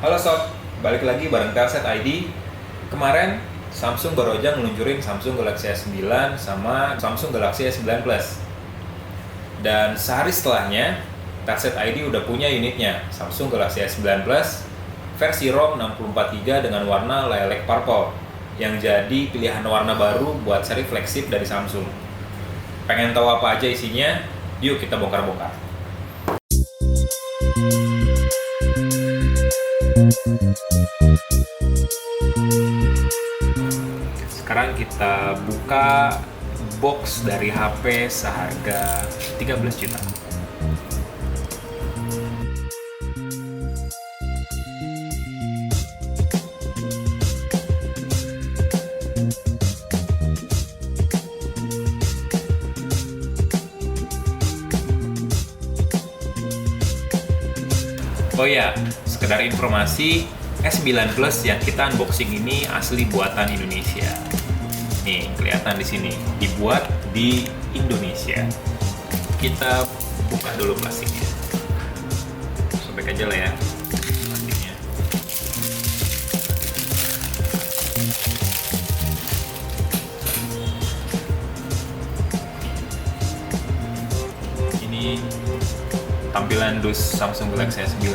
Halo sob, balik lagi bareng Telset ID. Kemarin Samsung baru aja ngeluncurin Samsung Galaxy S9 sama Samsung Galaxy S9 Plus. Dan sehari setelahnya, Telset ID udah punya unitnya, Samsung Galaxy S9 Plus versi ROM 643 dengan warna lilac purple yang jadi pilihan warna baru buat seri flagship dari Samsung. Pengen tahu apa aja isinya? Yuk kita bongkar-bongkar. Sekarang kita buka box dari HP seharga 13 juta. Oh ya, sekedar informasi, S9 Plus yang kita unboxing ini asli buatan Indonesia. Nih, kelihatan di sini, dibuat di Indonesia. Kita buka dulu plastiknya. Sobek aja lah ya plastiknya. Ini tampilan dus Samsung Galaxy S9.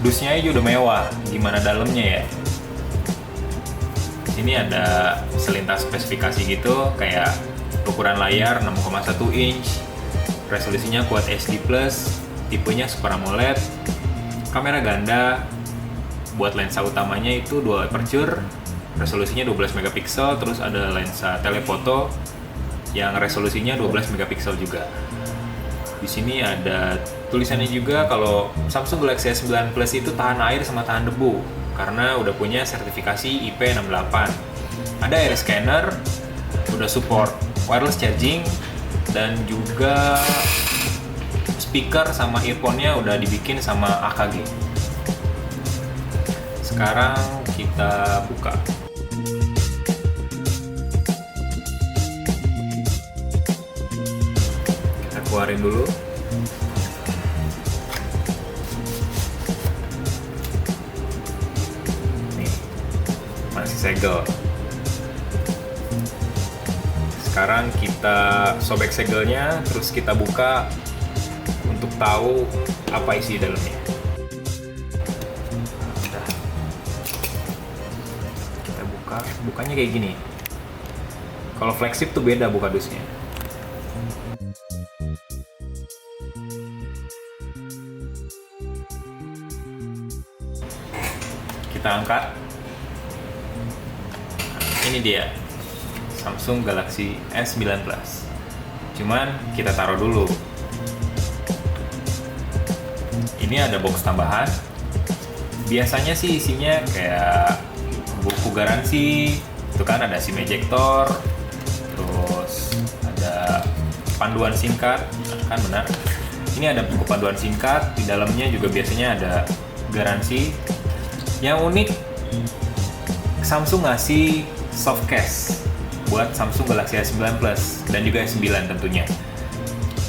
Dusnya aja udah mewah, gimana dalamnya ya? Sini ada selintas spesifikasi gitu, kayak ukuran layar 6,1 inch, resolusinya Quad HD+, tipenya Super AMOLED, kamera ganda, buat lensa utamanya itu dual aperture, resolusinya 12 megapiksel, terus ada lensa telefoto yang resolusinya 12 megapiksel juga. Di sini ada tulisannya juga kalau Samsung Galaxy S9 Plus itu tahan air sama tahan debu karena udah punya sertifikasi IP68. Ada air scanner, udah support wireless charging, dan juga speaker sama earphone-nya udah dibikin sama AKG. Sekarang kita buka. Keluarin dulu. Nih, masih segel. Sekarang kita sobek segelnya, terus kita buka untuk tahu apa isi dalamnya. Udah. Kita buka, bukanya kayak gini. Kalau flagship tuh beda buka dusnya. Kita angkat. Ini dia Samsung Galaxy S9 Plus. Cuman kita taruh dulu. Ini ada box tambahan. Biasanya sih isinya kayak buku garansi, itu kan ada SIM ejector, terus ada panduan singkat, kan benar. Ini ada buku panduan singkat, di dalamnya juga biasanya ada garansi. Yang unik, Samsung ngasih soft case buat Samsung Galaxy S9 Plus dan juga S9 tentunya.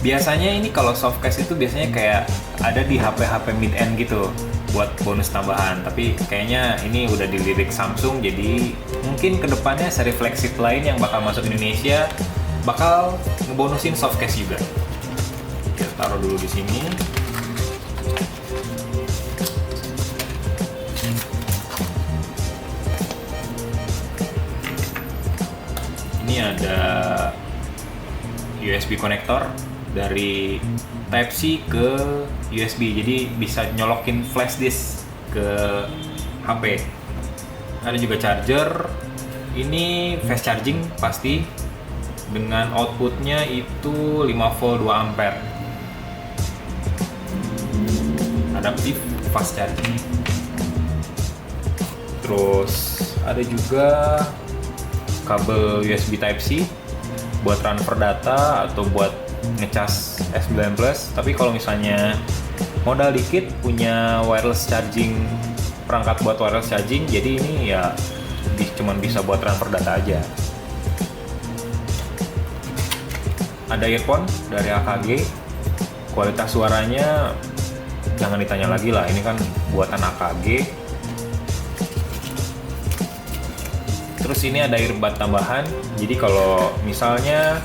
Biasanya ini kalau soft case itu biasanya kayak ada di HP-HP mid-end gitu buat bonus tambahan, tapi kayaknya ini udah dilirik Samsung, jadi mungkin kedepannya seri flagship lain yang bakal masuk Indonesia bakal ngebonusin soft case juga. Kita taruh dulu di sini. Ini ada USB konektor dari Type-C ke USB, jadi bisa nyolokin flash disk ke HP. Ada juga charger. Ini fast charging pasti, dengan outputnya itu 5 volt 2 ampere. Adaptive fast charging. Terus ada juga kabel USB Type-C buat transfer data atau buat ngecas S9 Plus. Tapi kalau misalnya modal dikit punya wireless charging, perangkat buat wireless charging, jadi ini ya cuman bisa buat transfer data aja. Ada earphone dari AKG, kualitas suaranya jangan ditanya lagi lah, ini kan buatan AKG, Terus ini ada earbud tambahan. Jadi kalau misalnya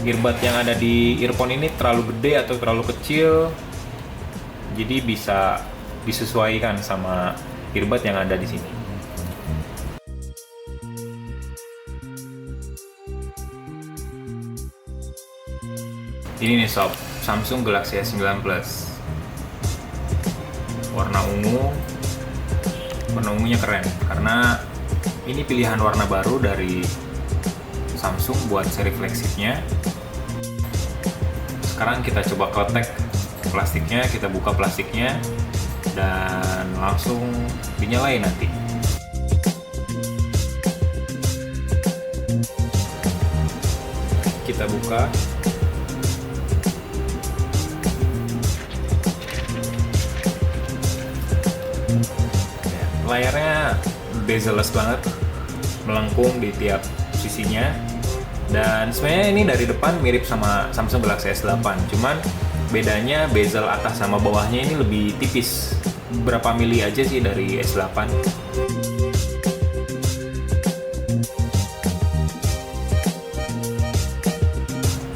earbud yang ada di earphone ini terlalu gede atau terlalu kecil, jadi bisa disesuaikan sama earbud yang ada di sini. Ini nih sob, Samsung Galaxy S9 Plus. Warna ungunya keren karena ini pilihan warna baru dari Samsung buat seri flagshipnya. Sekarang kita coba kotek plastiknya, kita buka plastiknya dan langsung dinyalain nanti. Kita buka. Layarnya bezel-less banget, melengkung di tiap sisinya. Dan sebenarnya ini dari depan mirip sama Samsung Galaxy S8, cuman bedanya bezel atas sama bawahnya ini lebih tipis, berapa mili aja sih dari S8.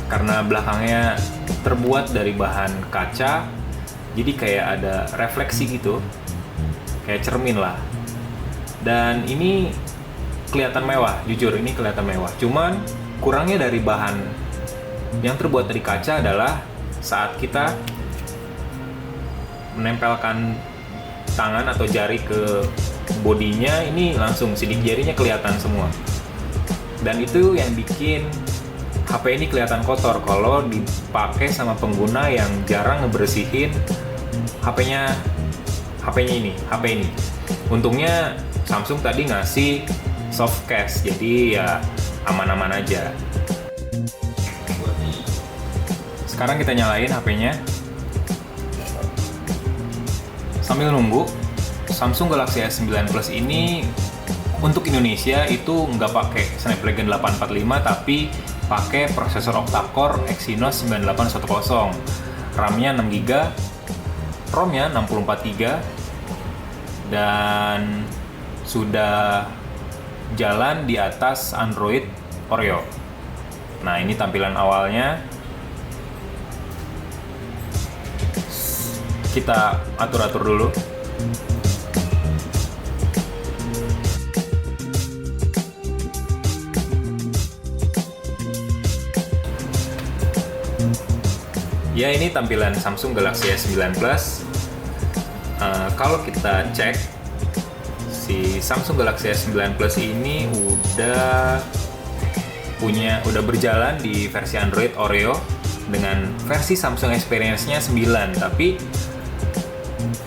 Karena belakangnya terbuat dari bahan kaca, jadi kayak ada refleksi gitu, kayak cermin lah. Dan ini kelihatan mewah, jujur ini kelihatan mewah. Cuman kurangnya dari bahan yang terbuat dari kaca adalah saat kita menempelkan tangan atau jari ke bodinya, ini langsung sidik jarinya kelihatan semua. Dan itu yang bikin HP ini kelihatan kotor kalau dipakai sama pengguna yang jarang ngebersihin HP ini. Untungnya Samsung tadi ngasih soft case, jadi ya aman-aman aja. Sekarang kita nyalain HP-nya. Sambil nunggu, Samsung Galaxy S9 Plus ini untuk Indonesia itu nggak pakai Snapdragon 845 tapi pakai prosesor octa-core Exynos 9810. RAM-nya 6GB, ROM-nya 64GB, dan sudah jalan di atas Android Oreo. Nah, ini tampilan awalnya. Kita atur-atur dulu. Ya, ini tampilan Samsung Galaxy S9 Plus. Kalau kita cek, si Samsung Galaxy S9 Plus ini udah berjalan di versi Android Oreo dengan versi Samsung Experience-nya 9. Tapi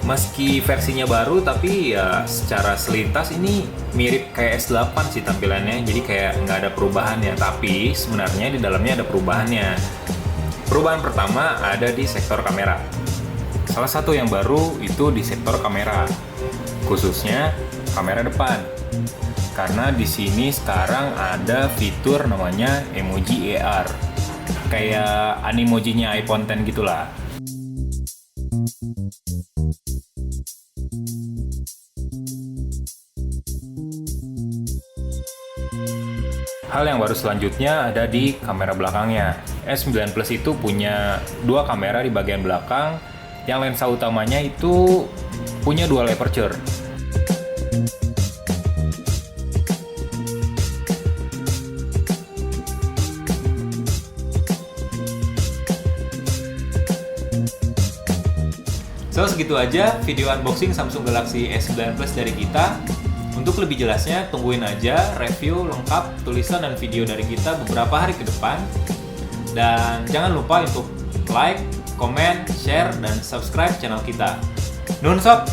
meski versinya baru, tapi ya secara selintas ini mirip kayak S8 sih tampilannya. Jadi kayak nggak ada perubahannya. Tapi sebenarnya di dalamnya ada perubahannya. Perubahan pertama ada di sektor kamera. Salah satu yang baru itu di sektor kamera, khususnya kamera depan. Karena di sini sekarang ada fitur namanya emoji AR, kayak animojinya iPhone X gitulah. Hal yang baru selanjutnya ada di kamera belakangnya. S9 Plus itu punya dua kamera di bagian belakang, yang lensa utamanya itu punya dual aperture. So, segitu aja video unboxing Samsung Galaxy S9 Plus dari kita. Untuk lebih jelasnya, tungguin aja review lengkap, tulisan dan video dari kita beberapa hari ke depan. Dan jangan lupa untuk like, komen, share, dan subscribe channel kita. Nun sob!